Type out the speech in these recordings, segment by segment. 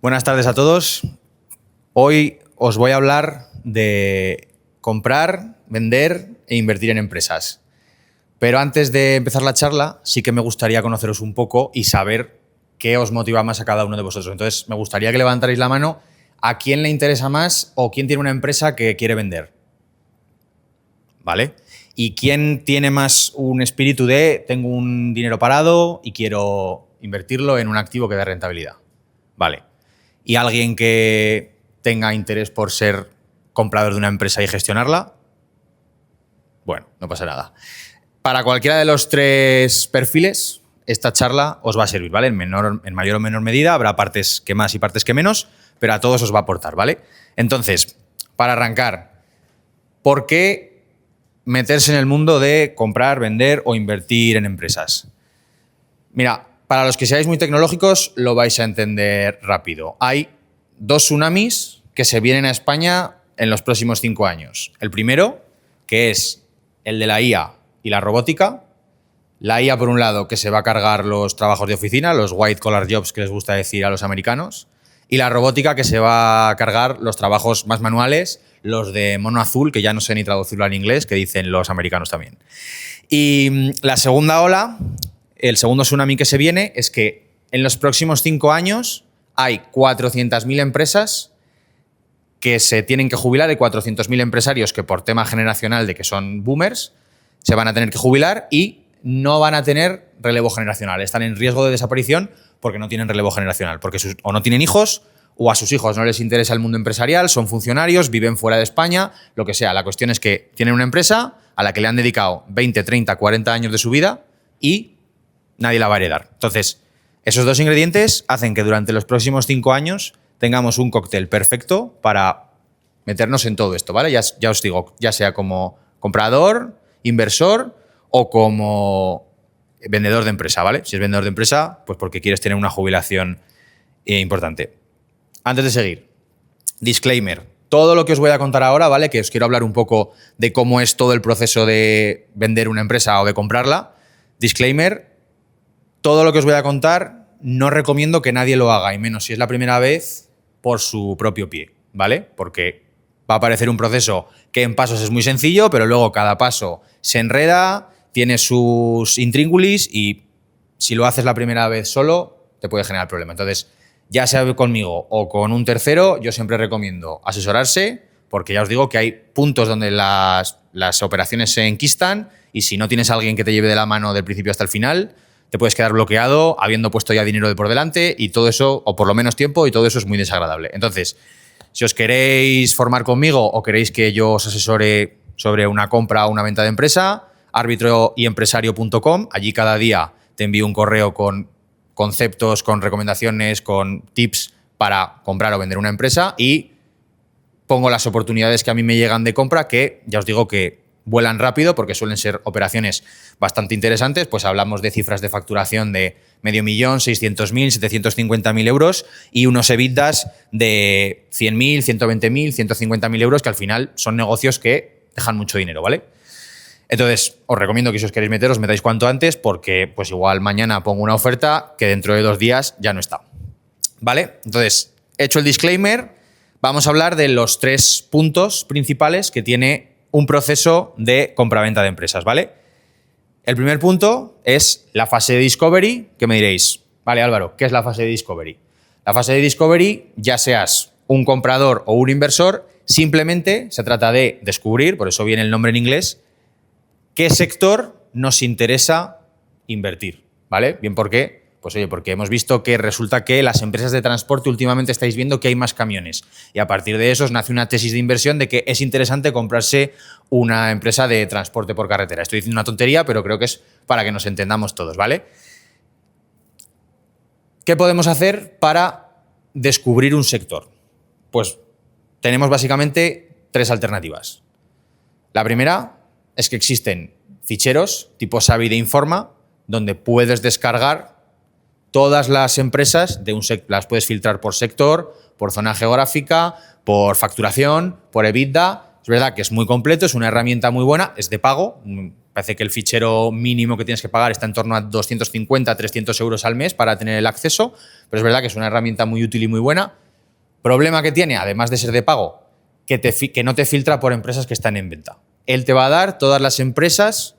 Buenas tardes a todos. Hoy os voy a hablar de comprar, vender e invertir en empresas. Pero antes de empezar la charla, sí que me gustaría conoceros un poco y saber qué os motiva más a cada uno de vosotros. Entonces, me gustaría que levantarais la mano a quién le interesa más o quién tiene una empresa que quiere vender. ¿Vale? ¿Y quién tiene más un espíritu de tengo un dinero parado y quiero invertirlo en un activo que dé rentabilidad? Vale. ¿Y alguien que tenga interés por ser comprador de una empresa y gestionarla? Bueno, no pasa nada. Para cualquiera de los tres perfiles, esta charla os va a servir, ¿vale? En mayor o menor medida, habrá partes que más y partes que menos, pero a todos os va a aportar, ¿vale? Entonces, para arrancar, ¿por qué meterse en el mundo de comprar, vender o invertir en empresas? Mira, para los que seáis muy tecnológicos lo vais a entender rápido. Hay dos tsunamis que se vienen a España en los próximos 5 años. El primero, que es el de la IA y la robótica. La IA, por un lado, que se va a cargar los trabajos de oficina, los white collar jobs que les gusta decir a los americanos, y la robótica, que se va a cargar los trabajos más manuales, los de mono azul, que ya no sé ni traducirlo en inglés, que dicen los americanos también. Y la segunda ola, el segundo tsunami que se viene, es que en los próximos 5 años hay 400.000 empresas que se tienen que jubilar y 400.000 empresarios que por tema generacional de que son boomers se van a tener que jubilar y no van a tener relevo generacional. Están en riesgo de desaparición porque no tienen relevo generacional, porque o no tienen hijos o a sus hijos no les interesa el mundo empresarial, son funcionarios, viven fuera de España, lo que sea. La cuestión es que tienen una empresa a la que le han dedicado 20, 30, 40 años de su vida y nadie la va a heredar. Entonces, esos dos ingredientes hacen que durante los próximos 5 años tengamos un cóctel perfecto para meternos en todo esto, ¿vale? Ya os digo, ya sea como comprador, inversor o como vendedor de empresa, ¿vale? Si es vendedor de empresa, pues porque quieres tener una jubilación importante. Antes de seguir, disclaimer. Todo lo que os voy a contar ahora, ¿vale? Que os quiero hablar un poco de cómo es todo el proceso de vender una empresa o de comprarla. Disclaimer. Todo lo que os voy a contar no recomiendo que nadie lo haga, y menos si es la primera vez, por su propio pie, ¿vale? Porque va a parecer un proceso que en pasos es muy sencillo, pero luego cada paso se enreda, tiene sus intríngulis y si lo haces la primera vez solo, te puede generar problema. Entonces, ya sea conmigo o con un tercero, yo siempre recomiendo asesorarse, porque ya os digo que hay puntos donde las operaciones se enquistan y si no tienes a alguien que te lleve de la mano del principio hasta el final, te puedes quedar bloqueado habiendo puesto ya dinero de por delante y todo eso, o por lo menos tiempo, y todo eso es muy desagradable. Entonces, si os queréis formar conmigo o queréis que yo os asesore sobre una compra o una venta de empresa, arbitroyempresario.com. Allí cada día te envío un correo con conceptos, con recomendaciones, con tips para comprar o vender una empresa y pongo las oportunidades que a mí me llegan de compra, que ya os digo que vuelan rápido porque suelen ser operaciones bastante interesantes. Pues hablamos de cifras de facturación de 500.000, 600.000, 750.000 euros y unos EBITDAs de 100.000, 120.000, 150.000 euros, que al final son negocios que dejan mucho dinero, ¿vale? Entonces, os recomiendo que si os queréis meter, os metáis cuanto antes, porque pues igual mañana pongo una oferta que dentro de 2 días ya no está, ¿vale? Entonces, hecho el disclaimer, vamos a hablar de los 3 puntos principales que tiene un proceso de compraventa de empresas, ¿vale? El primer punto es la fase de discovery, que me diréis, vale Álvaro, ¿qué es la fase de discovery? La fase de discovery, ya seas un comprador o un inversor, simplemente se trata de descubrir, por eso viene el nombre en inglés, qué sector nos interesa invertir, ¿vale? Bien, ¿por qué? Pues oye, porque hemos visto que resulta que las empresas de transporte últimamente estáis viendo que hay más camiones y a partir de eso nace una tesis de inversión de que es interesante comprarse una empresa de transporte por carretera. Estoy diciendo una tontería, pero creo que es para que nos entendamos todos, ¿vale? ¿Qué podemos hacer para descubrir un sector? Pues tenemos básicamente 3 alternativas. La primera es que existen ficheros tipo Savi de Informa donde puedes descargar todas las empresas de un sector, las puedes filtrar por sector, por zona geográfica, por facturación, por EBITDA. Es verdad que es muy completo, es una herramienta muy buena, es de pago, Parece que el fichero mínimo que tienes que pagar está en torno a 250, 300 euros al mes para tener el acceso, pero es verdad que es una herramienta muy útil y muy buena. Problema que tiene, además de ser de pago, que no te filtra por empresas que están en venta. Él te va a dar todas las empresas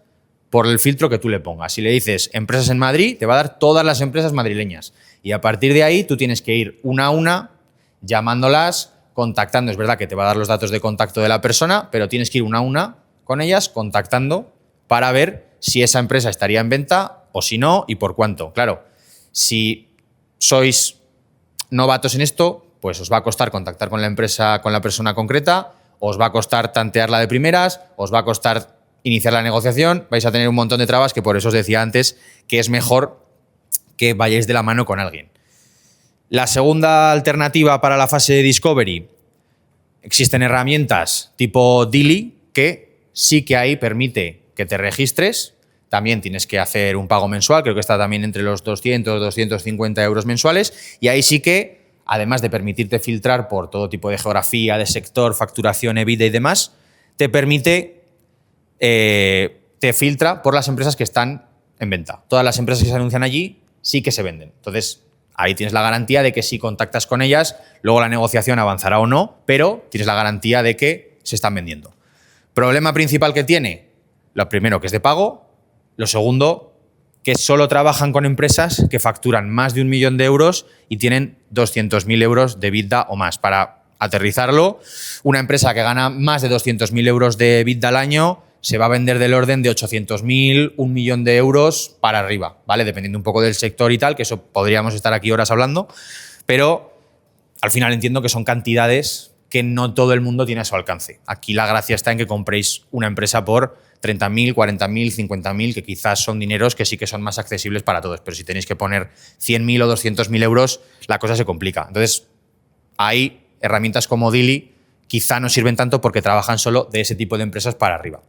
por el filtro que tú le pongas. Si le dices empresas en Madrid, te va a dar todas las empresas madrileñas. Y a partir de ahí tú tienes que ir una a una, llamándolas, contactando. Es verdad que te va a dar los datos de contacto de la persona, pero tienes que ir una a una con ellas, contactando, para ver si esa empresa estaría en venta o si no y por cuánto. Claro, si sois novatos en esto, pues os va a costar contactar con la empresa, con la persona concreta, os va a costar tantearla de primeras, os va a costar iniciar la negociación, vais a tener un montón de trabas que por eso os decía antes que es mejor que vayáis de la mano con alguien. La segunda alternativa para la fase de discovery, existen herramientas tipo Dili que sí que ahí permite que te registres. También tienes que hacer un pago mensual, creo que está también entre los 200, 250 euros mensuales. Y ahí sí que, además de permitirte filtrar por todo tipo de geografía, de sector, facturación, EBITDA y demás, te permite, te filtra por las empresas que están en venta. Todas las empresas que se anuncian allí sí que se venden. Entonces, ahí tienes la garantía de que si contactas con ellas, luego la negociación avanzará o no, pero tienes la garantía de que se están vendiendo. Problema principal que tiene, lo primero, que es de pago. Lo segundo, que solo trabajan con empresas que facturan más de 1 millón de euros y tienen 200.000 euros de EBITDA o más. Para aterrizarlo, una empresa que gana más de 200.000 euros de EBITDA al año se va a vender del orden de 800.000, 1 millón de euros para arriba, ¿vale? Dependiendo un poco del sector y tal, que eso podríamos estar aquí horas hablando, pero al final entiendo que son cantidades que no todo el mundo tiene a su alcance. Aquí la gracia está en que compréis una empresa por 30.000, 40.000, 50.000, que quizás son dineros que sí que son más accesibles para todos, pero si tenéis que poner 100.000 o 200.000 euros, la cosa se complica. Entonces, hay herramientas como Dili quizá no sirven tanto porque trabajan solo de ese tipo de empresas para arriba.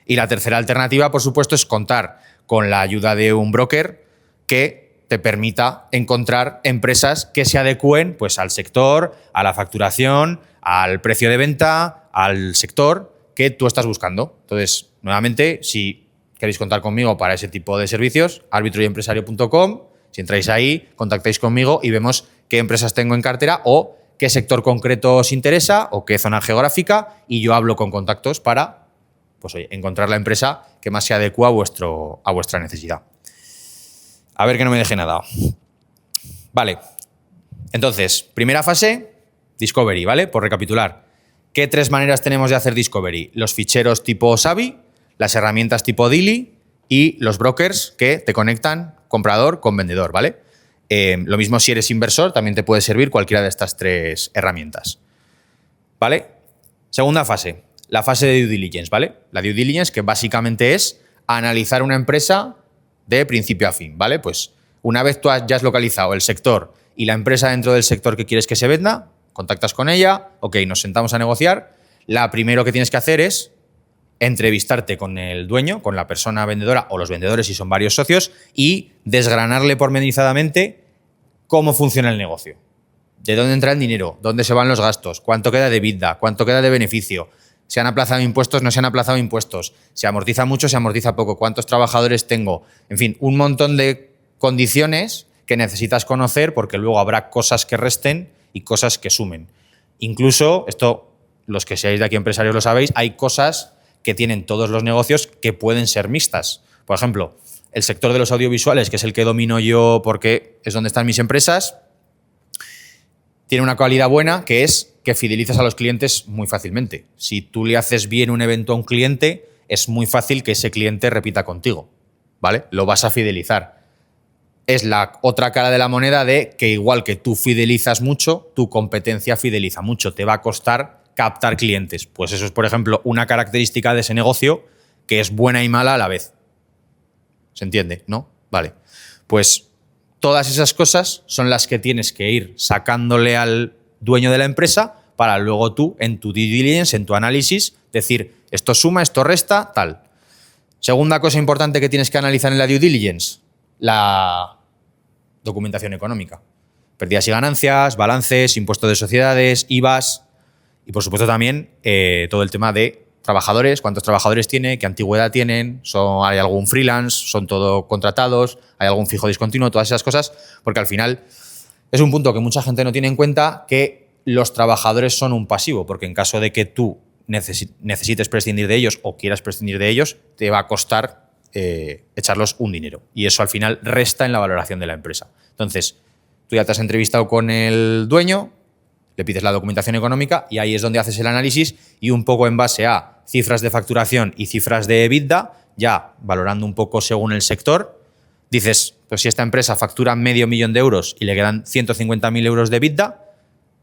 Y la tercera alternativa, por supuesto, es contar con la ayuda de un broker que te permita encontrar empresas que se adecúen pues, al sector, a la facturación, al precio de venta, al sector que tú estás buscando. Entonces, nuevamente, si queréis contar conmigo para ese tipo de servicios, arbitroyempresario.com, si entráis ahí, contactáis conmigo y vemos qué empresas tengo en cartera o qué sector concreto os interesa o qué zona geográfica y yo hablo con contactos para pues, oye, encontrar la empresa que más se adecua a vuestra necesidad. A ver que no me deje nada. Vale. Entonces, primera fase, discovery, ¿vale? Por recapitular. ¿Qué 3 maneras tenemos de hacer discovery? Los ficheros tipo Savi, las herramientas tipo Dili y los brokers que te conectan comprador con vendedor, ¿vale? Lo mismo si eres inversor, también te puede servir cualquiera de estas 3 herramientas. ¿Vale? Segunda fase, la fase de due diligence, ¿vale? La due diligence que básicamente es analizar una empresa de principio a fin, ¿vale? Pues una vez tú ya has localizado el sector y la empresa dentro del sector que quieres que se venda, contactas con ella, ok, nos sentamos a negociar. La primero que tienes que hacer es entrevistarte con el dueño, con la persona vendedora o los vendedores si son varios socios y desgranarle pormenorizadamente cómo funciona el negocio. De dónde entra el dinero, dónde se van los gastos, cuánto queda de EBITDA, cuánto queda de beneficio, se han aplazado impuestos, no se han aplazado impuestos, se amortiza mucho, se amortiza poco, cuántos trabajadores tengo, en fin, un montón de condiciones que necesitas conocer porque luego habrá cosas que resten y cosas que sumen. Incluso, esto los que seáis de aquí empresarios lo sabéis, hay cosas que tienen todos los negocios que pueden ser mixtas. Por ejemplo, el sector de los audiovisuales, que es el que domino yo porque es donde están mis empresas, tiene una cualidad buena que es que fidelizas a los clientes muy fácilmente. Si tú le haces bien un evento a un cliente, es muy fácil que ese cliente repita contigo, ¿vale? Lo vas a fidelizar. Es la otra cara de la moneda de que igual que tú fidelizas mucho, tu competencia fideliza mucho. Te va a costar captar clientes. Pues eso es, por ejemplo, una característica de ese negocio que es buena y mala a la vez. ¿Se entiende? ¿No? Vale. Pues todas esas cosas son las que tienes que ir sacándole al dueño de la empresa para luego tú, en tu due diligence, en tu análisis, decir esto suma, esto resta, tal. Segunda cosa importante que tienes que analizar en la due diligence, la documentación económica. Pérdidas y ganancias, balances, impuestos de sociedades, IVAs y, por supuesto, también todo el tema de trabajadores, cuántos trabajadores tiene, qué antigüedad tienen, hay algún freelance, son todos contratados, hay algún fijo discontinuo, todas esas cosas, porque al final es un punto que mucha gente no tiene en cuenta, que los trabajadores son un pasivo, porque en caso de que tú necesites prescindir de ellos o quieras prescindir de ellos, te va a costar echarlos un dinero. Y eso al final resta en la valoración de la empresa. Entonces, tú ya te has entrevistado con el dueño, le pides la documentación económica y ahí es donde haces el análisis y un poco en base a cifras de facturación y cifras de EBITDA, ya valorando un poco según el sector, dices, pues si esta empresa factura 500.000 euros y le quedan 150.000 euros de EBITDA,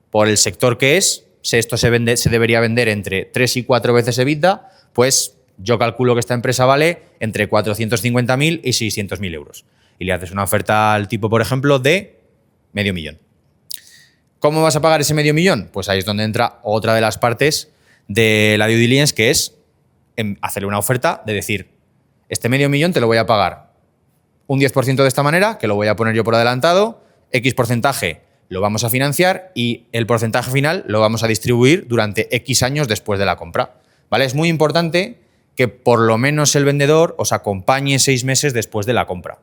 por el sector que es, si esto se debería vender entre 3 y 4 veces EBITDA, pues yo calculo que esta empresa vale entre 450.000 y 600.000 euros. Y le haces una oferta al tipo, por ejemplo, de 500.000. ¿Cómo vas a pagar ese 500.000? Pues ahí es donde entra otra de las partes de la due diligence, que es hacerle una oferta de decir, este 500.000 te lo voy a pagar un 10% de esta manera, que lo voy a poner yo por adelantado, X porcentaje lo vamos a financiar y el porcentaje final lo vamos a distribuir durante X años después de la compra. ¿Vale? Es muy importante que por lo menos el vendedor os acompañe 6 meses después de la compra.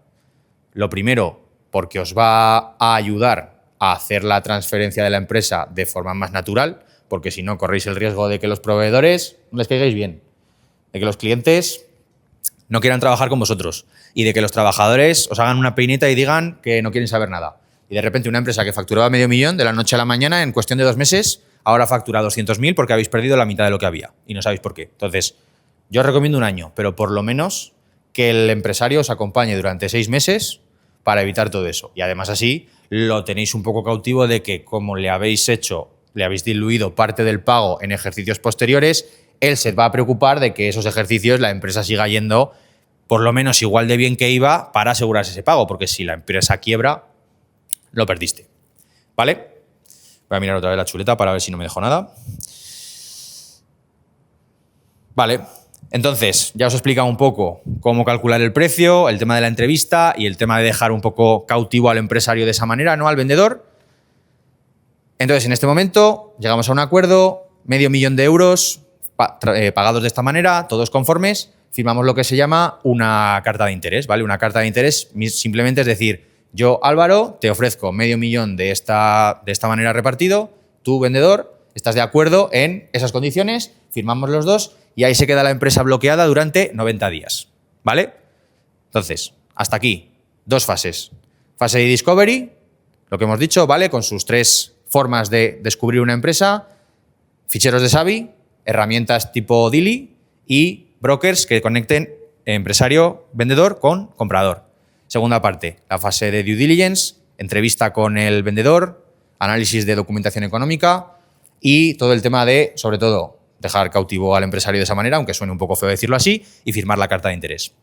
Lo primero, porque os va a ayudar a hacer la transferencia de la empresa de forma más natural, porque si no corréis el riesgo de que los proveedores no les caigáis bien, de que los clientes no quieran trabajar con vosotros y de que los trabajadores os hagan una peineta y digan que no quieren saber nada. Y de repente una empresa que facturaba 500.000 de la noche a la mañana, en cuestión de 2 meses, ahora factura 200.000 porque habéis perdido la mitad de lo que había y no sabéis por qué. Entonces, yo os recomiendo un año, pero por lo menos que el empresario os acompañe durante 6 meses para evitar todo eso. Y además así lo tenéis un poco cautivo de que como le habéis diluido parte del pago en ejercicios posteriores, él se va a preocupar de que esos ejercicios la empresa siga yendo por lo menos igual de bien que iba para asegurarse ese pago, porque si la empresa quiebra, lo perdiste. ¿Vale? Voy a mirar otra vez la chuleta para ver si no me dejo nada. Vale. Entonces, ya os he explicado un poco cómo calcular el precio, el tema de la entrevista y el tema de dejar un poco cautivo al empresario de esa manera, ¿no? Al vendedor. Entonces, en este momento, llegamos a un acuerdo, 500.000 euros pagados de esta manera, todos conformes, firmamos lo que se llama una carta de interés, ¿vale? Una carta de interés simplemente es decir, yo, Álvaro, te ofrezco 500.000 de esta manera repartido, tú, vendedor, estás de acuerdo en esas condiciones, firmamos los dos y ahí se queda la empresa bloqueada durante 90 días, ¿vale? Entonces, hasta aquí, 2 fases. Fase de discovery, lo que hemos dicho, ¿vale? Con sus 3 formas de descubrir una empresa, ficheros de Savvy, herramientas tipo Dili y brokers que conecten empresario, vendedor con comprador. Segunda parte, la fase de due diligence, entrevista con el vendedor, análisis de documentación económica y todo el tema de, sobre todo, dejar cautivo al empresario de esa manera, aunque suene un poco feo decirlo así, y firmar la carta de interés.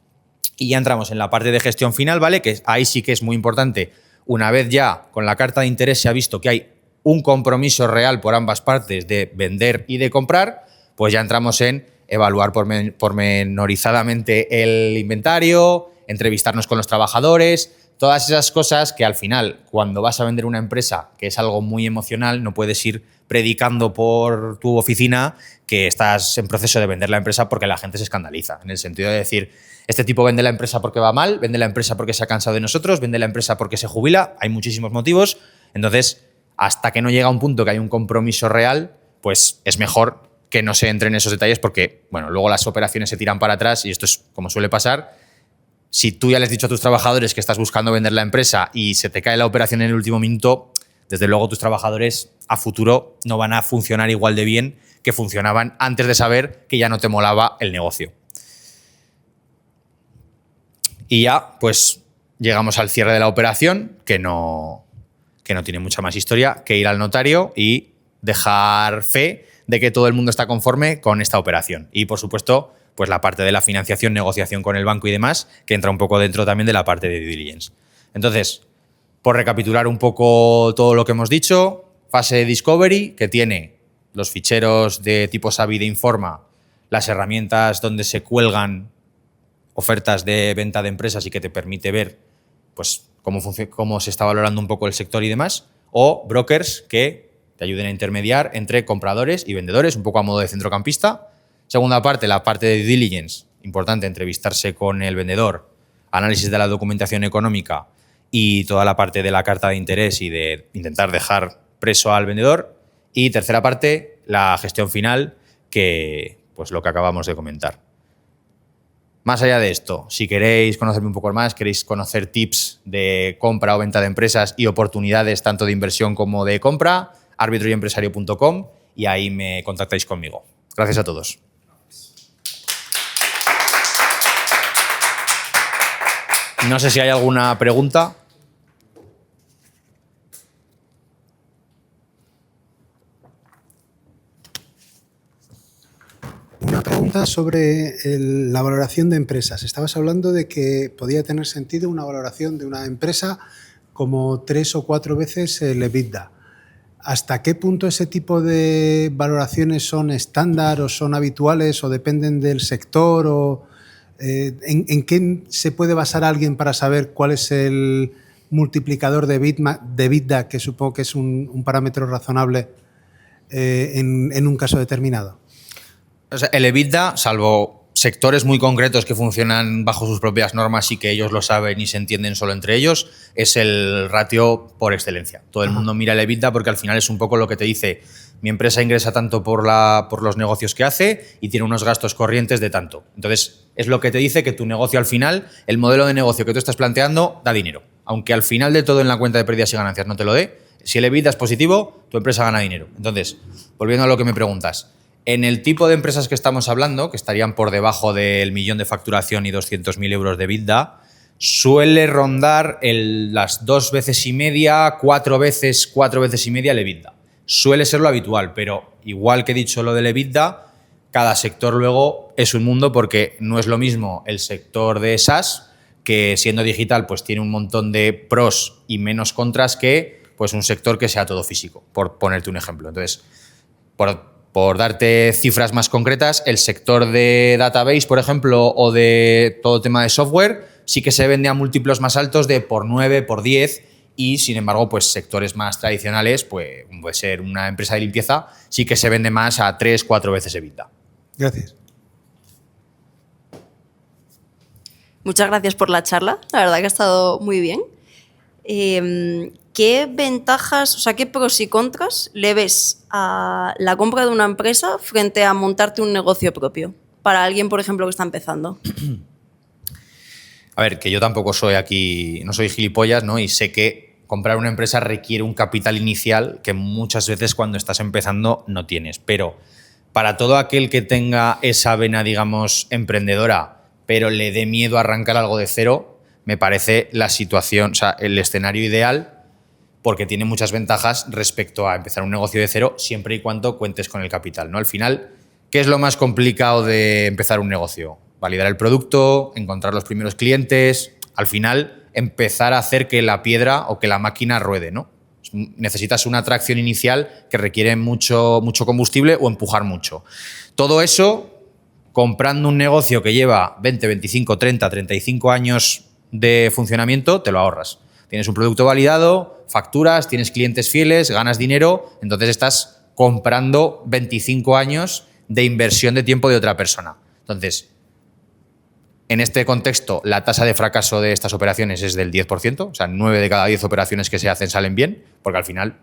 Y ya entramos en la parte de gestión final, ¿vale? Que ahí sí que es muy importante. Una vez ya con la carta de interés se ha visto que hay un compromiso real por ambas partes de vender y de comprar, pues ya entramos en evaluar pormenorizadamente el inventario, entrevistarnos con los trabajadores, todas esas cosas que al final, cuando vas a vender una empresa, que es algo muy emocional, no puedes ir predicando por tu oficina que estás en proceso de vender la empresa porque la gente se escandaliza, en el sentido de decir, este tipo vende la empresa porque va mal, vende la empresa porque se ha cansado de nosotros, vende la empresa porque se jubila, hay muchísimos motivos. Entonces, hasta que no llega a un punto que hay un compromiso real, pues es mejor que no se entre en esos detalles porque, bueno, luego las operaciones se tiran para atrás y esto es como suele pasar. Si tú ya les has dicho a tus trabajadores que estás buscando vender la empresa y se te cae la operación en el último minuto, desde luego tus trabajadores a futuro no van a funcionar igual de bien que funcionaban antes de saber que ya no te molaba el negocio. Y ya, pues, llegamos al cierre de la operación, que no tiene mucha más historia que ir al notario y dejar fe de que todo el mundo está conforme con esta operación. Y, por supuesto, pues la parte de la financiación, negociación con el banco y demás, que entra un poco dentro también de la parte de due diligence. Entonces, por recapitular un poco todo lo que hemos dicho, fase de discovery, que tiene los ficheros de tipo Savvy de Informa, las herramientas donde se cuelgan ofertas de venta de empresas y que te permite ver pues, cómo se está valorando un poco el sector y demás, o brokers que te ayuden a intermediar entre compradores y vendedores, un poco a modo de centrocampista, Segunda parte, la parte de due diligence, importante, entrevistarse con el vendedor, análisis de la documentación económica y toda la parte de la carta de interés y de intentar dejar preso al vendedor. Y tercera parte, la gestión final, que pues lo que acabamos de comentar. Más allá de esto, si queréis conocerme un poco más, queréis conocer tips de compra o venta de empresas y oportunidades tanto de inversión como de compra, arbitroyempresario.com y ahí me contactáis conmigo. Gracias a todos. No sé si hay alguna pregunta. Una pregunta sobre la valoración de empresas. Estabas hablando de que podía tener sentido una valoración de una empresa como 3 o 4 veces el EBITDA. ¿Hasta qué punto ese tipo de valoraciones son estándar o son habituales o dependen del sector? O, ¿en qué se puede basar alguien para saber cuál es el multiplicador de EBITDA, que supongo que es un parámetro razonable en un caso determinado? O sea, el EBITDA, salvo sectores muy concretos que funcionan bajo sus propias normas y que ellos lo saben y se entienden solo entre ellos, es el ratio por excelencia. Todo el mundo mira el EBITDA porque al final es un poco lo que te dice: mi empresa ingresa tanto por los negocios que hace y tiene unos gastos corrientes de tanto. Entonces, es lo que te dice que tu negocio al final, el modelo de negocio que tú estás planteando, da dinero. Aunque al final de todo en la cuenta de pérdidas y ganancias no te lo dé, si el EBITDA es positivo, tu empresa gana dinero. Entonces, volviendo a lo que me preguntas, en el tipo de empresas que estamos hablando, que estarían por debajo del 1.000.000 de facturación y 200.000 euros de EBITDA, suele rondar las 2,5 veces, 4 veces y media el EBITDA. Suele ser lo habitual, pero igual que he dicho lo del EBITDA, cada sector luego es un mundo, porque no es lo mismo el sector de SaaS, que siendo digital pues tiene un montón de pros y menos contras, que pues un sector que sea todo físico, por ponerte un ejemplo. Entonces, por darte cifras más concretas, el sector de database, por ejemplo, o de todo tema de software, sí que se vende a múltiplos más altos de por 9, por 10, y sin embargo, pues sectores más tradicionales, pues puede ser una empresa de limpieza, sí que se vende más a 3, 4 veces EBITDA. Gracias. Muchas gracias por la charla, la verdad que ha estado muy bien. ¿Qué ventajas, o sea, qué pros y contras le ves a la compra de una empresa frente a montarte un negocio propio? Para alguien, por ejemplo, que está empezando. A ver, que yo tampoco soy aquí, no soy gilipollas, ¿no? Y sé que comprar una empresa requiere un capital inicial que muchas veces cuando estás empezando no tienes. Pero para todo aquel que tenga esa vena, digamos, emprendedora, pero le dé miedo a arrancar algo de cero, me parece la situación, o sea, el escenario ideal, porque tiene muchas ventajas respecto a empezar un negocio de cero, siempre y cuando cuentes con el capital, ¿no? Al final, ¿qué es lo más complicado de empezar un negocio? Validar el producto, encontrar los primeros clientes, al final empezar a hacer que la piedra o que la máquina ruede, ¿no? Necesitas una tracción inicial que requiere mucho combustible o empujar mucho. Todo eso, comprando un negocio que lleva 20, 25, 30, 35 años de funcionamiento, te lo ahorras. Tienes un producto validado, facturas, tienes clientes fieles, ganas dinero, entonces estás comprando 25 años de inversión de tiempo de otra persona. Entonces, en este contexto, la tasa de fracaso de estas operaciones es del 10%, o sea, 9 de cada 10 operaciones que se hacen salen bien, porque al final,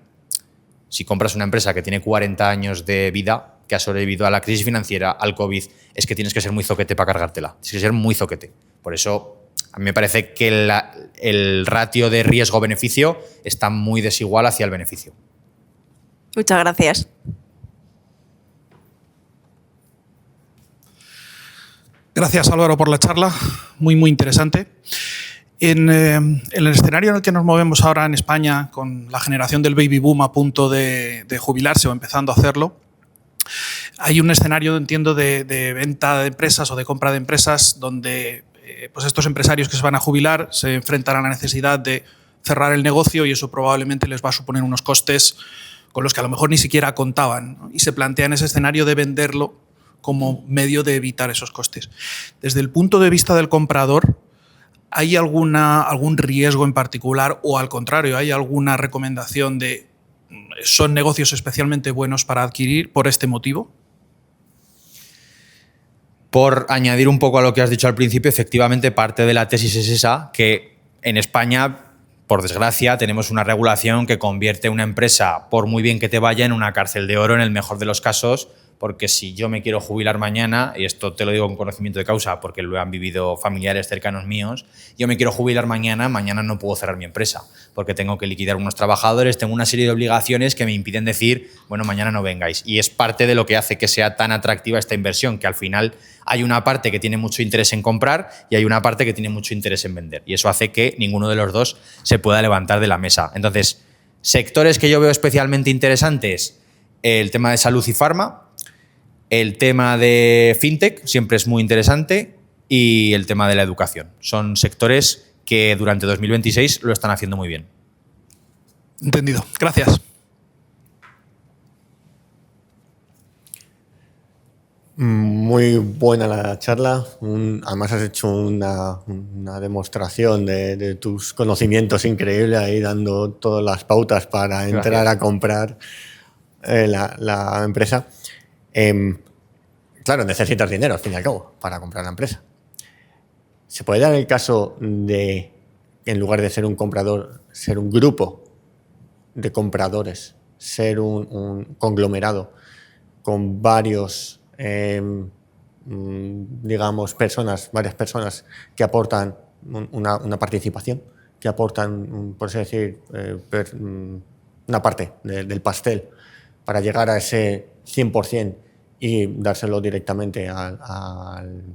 si compras una empresa que tiene 40 años de vida, que ha sobrevivido a la crisis financiera, al COVID, es que tienes que ser muy zoquete para cargártela. Tienes que ser muy zoquete. Por eso, a mí me parece que el ratio de riesgo-beneficio está muy desigual hacia el beneficio. Muchas gracias. Gracias, Álvaro, por la charla. Muy, muy interesante. En el escenario en el que nos movemos ahora en España, con la generación del baby boom a punto de jubilarse o empezando a hacerlo, hay un escenario, entiendo, de venta de empresas o de compra de empresas donde pues estos empresarios que se van a jubilar se enfrentan a la necesidad de cerrar el negocio y eso probablemente les va a suponer unos costes con los que a lo mejor ni siquiera contaban, ¿no? Y se plantean ese escenario de venderlo como medio de evitar esos costes. Desde el punto de vista del comprador, ¿hay algún riesgo en particular o al contrario, hay alguna recomendación de son negocios especialmente buenos para adquirir por este motivo? Por añadir un poco a lo que has dicho al principio, efectivamente parte de la tesis es esa, que en España, por desgracia, tenemos una regulación que convierte una empresa, por muy bien que te vaya, en una cárcel de oro en el mejor de los casos, porque si yo me quiero jubilar mañana, y esto te lo digo con conocimiento de causa porque lo han vivido familiares cercanos míos, yo me quiero jubilar mañana no puedo cerrar mi empresa, porque tengo que liquidar unos trabajadores, tengo una serie de obligaciones que me impiden decir, bueno, mañana no vengáis. Y es parte de lo que hace que sea tan atractiva esta inversión, que al final hay una parte que tiene mucho interés en comprar y hay una parte que tiene mucho interés en vender. Y eso hace que ninguno de los dos se pueda levantar de la mesa. Entonces, sectores que yo veo especialmente interesantes, el tema de salud y farma, el tema de fintech siempre es muy interesante y el tema de la educación. Son sectores que durante 2026 lo están haciendo muy bien. Entendido. Gracias. Muy buena la charla. Además has hecho una demostración de tus conocimientos increíble ahí dando todas las pautas para entrar a comprar la empresa. Claro, necesitas dinero al fin y al cabo para comprar la empresa. ¿Se puede dar el caso de, en lugar de ser un comprador, ser un grupo de compradores, ser un conglomerado con varios, digamos, varias personas que aportan una participación, que aportan, por así decir, una parte del pastel para llegar a ese 100% y dárselo directamente al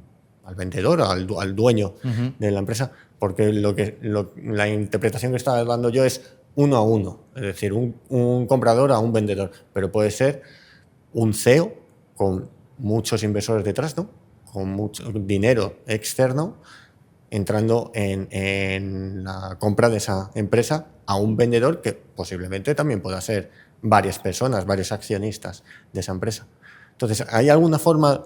vendedor, al dueño de la empresa? Porque la interpretación que estaba dando yo es 1 a 1, es decir, un comprador a un vendedor, pero puede ser un CEO con muchos inversores detrás, ¿no? Con mucho dinero externo entrando en la compra de esa empresa a un vendedor que posiblemente también pueda ser varias personas, varios accionistas de esa empresa. Entonces, ¿hay alguna forma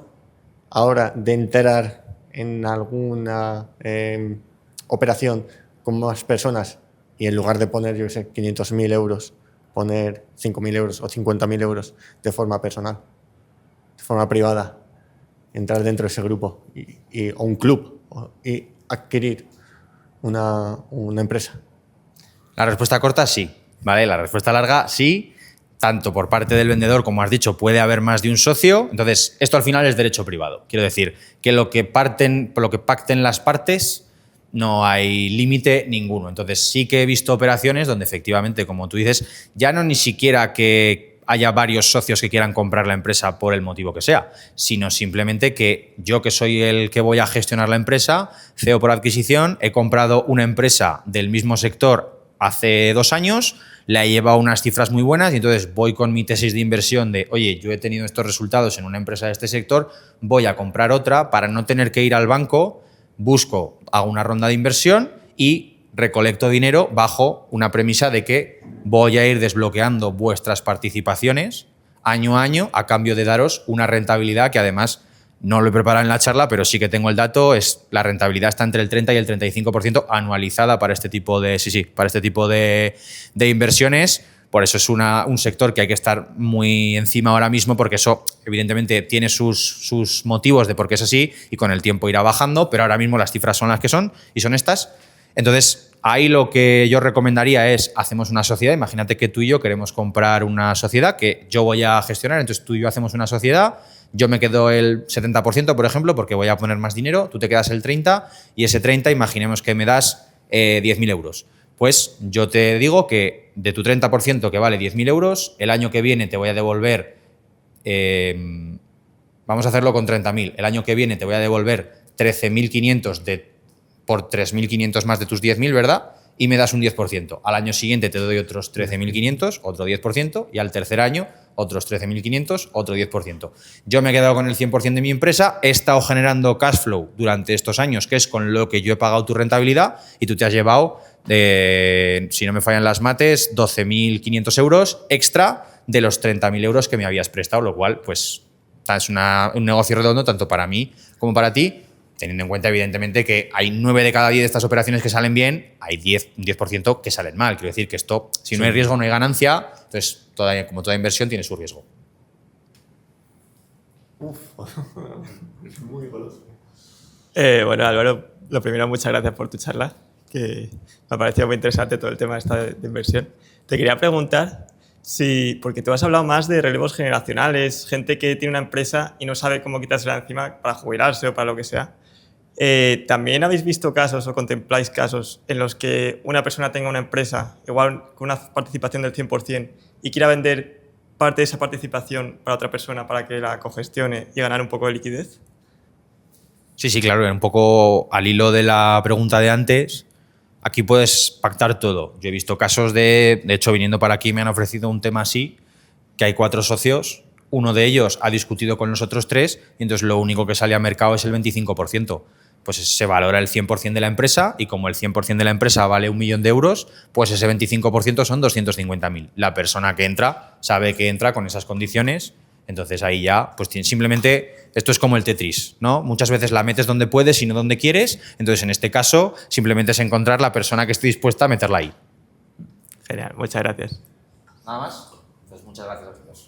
ahora de entrar en alguna operación con más personas y en lugar de poner, yo sé, 500.000 euros, poner 5.000 euros o 50.000 euros de forma personal, de forma privada, entrar dentro de ese grupo o un club y adquirir una empresa? La respuesta corta, sí. ¿Vale? La respuesta larga, sí. Tanto por parte del vendedor, como has dicho, puede haber más de un socio. Entonces, esto al final es derecho privado. Quiero decir que por lo que pacten las partes, no hay límite ninguno. Entonces, sí que he visto operaciones donde efectivamente, como tú dices, ya no ni siquiera que haya varios socios que quieran comprar la empresa por el motivo que sea, sino simplemente que yo, que soy el que voy a gestionar la empresa, CEO por adquisición, he comprado una empresa del mismo sector hace 2 años, la he llevado unas cifras muy buenas y entonces voy con mi tesis de inversión de, oye, yo he tenido estos resultados en una empresa de este sector, voy a comprar otra para no tener que ir al banco, hago una ronda de inversión y recolecto dinero bajo una premisa de que voy a ir desbloqueando vuestras participaciones año a año a cambio de daros una rentabilidad que además no lo he preparado en la charla, pero sí que tengo el dato, la rentabilidad está entre el 30 y el 35% anualizada para este tipo de inversiones. Por eso es un sector que hay que estar muy encima ahora mismo, porque eso evidentemente tiene sus motivos de por qué es así y con el tiempo irá bajando, pero ahora mismo las cifras son las que son y son estas. Entonces, ahí lo que yo recomendaría es, hacemos una sociedad, imagínate que tú y yo queremos comprar una sociedad que yo voy a gestionar, entonces tú y yo hacemos una sociedad, yo me quedo el 70%, por ejemplo, porque voy a poner más dinero, tú te quedas el 30% y ese 30%, imaginemos que me das 10.000 euros. Pues yo te digo que de tu 30%, que vale 10.000 euros, el año que viene te voy a devolver, vamos a hacerlo con 30.000, el año que viene te voy a devolver 13.500 por 3.500 más de tus 10.000, ¿verdad? Y me das un 10%. Al año siguiente te doy otros 13.500, otro 10%, y al tercer año otros 13.500, otro 10%. Yo me he quedado con el 100% de mi empresa, he estado generando cash flow durante estos años, que es con lo que yo he pagado tu rentabilidad, y tú te has llevado, si no me fallan las mates, 12.500 euros extra de los 30.000 euros que me habías prestado, lo cual pues es un negocio redondo tanto para mí como para ti, teniendo en cuenta, evidentemente, que hay 9 de cada 10 de estas operaciones que salen bien, hay 10% que salen mal. Quiero decir que esto, si no hay riesgo, no hay ganancia. Entonces, como toda inversión, tiene su riesgo. Muy goloso. Bueno, Álvaro, lo primero, muchas gracias por tu charla, que me ha parecido muy interesante todo el tema de inversión. Te quería preguntar porque tú has hablado más de relevos generacionales, gente que tiene una empresa y no sabe cómo quitársela encima para jubilarse o para lo que sea. ¿También habéis visto casos o contempláis casos en los que una persona tenga una empresa, igual con una participación del 100%, y quiera vender parte de esa participación para otra persona para que la cogestione y ganar un poco de liquidez? Sí, claro, un poco al hilo de la pregunta de antes, aquí puedes pactar todo. Yo he visto casos de hecho, viniendo para aquí me han ofrecido un tema así, que hay 4 socios, uno de ellos ha discutido con los otros 3 y entonces lo único que sale a mercado es el 25%. Pues se valora el 100% de la empresa y como el 100% de la empresa vale 1 millón de euros, pues ese 25% son 250.000. La persona que entra sabe que entra con esas condiciones. Entonces ahí ya, pues simplemente, esto es como el Tetris, ¿no? Muchas veces la metes donde puedes y no donde quieres. Entonces, en este caso, simplemente es encontrar la persona que esté dispuesta a meterla ahí. Genial, muchas gracias. ¿Nada más? Pues muchas gracias a todos.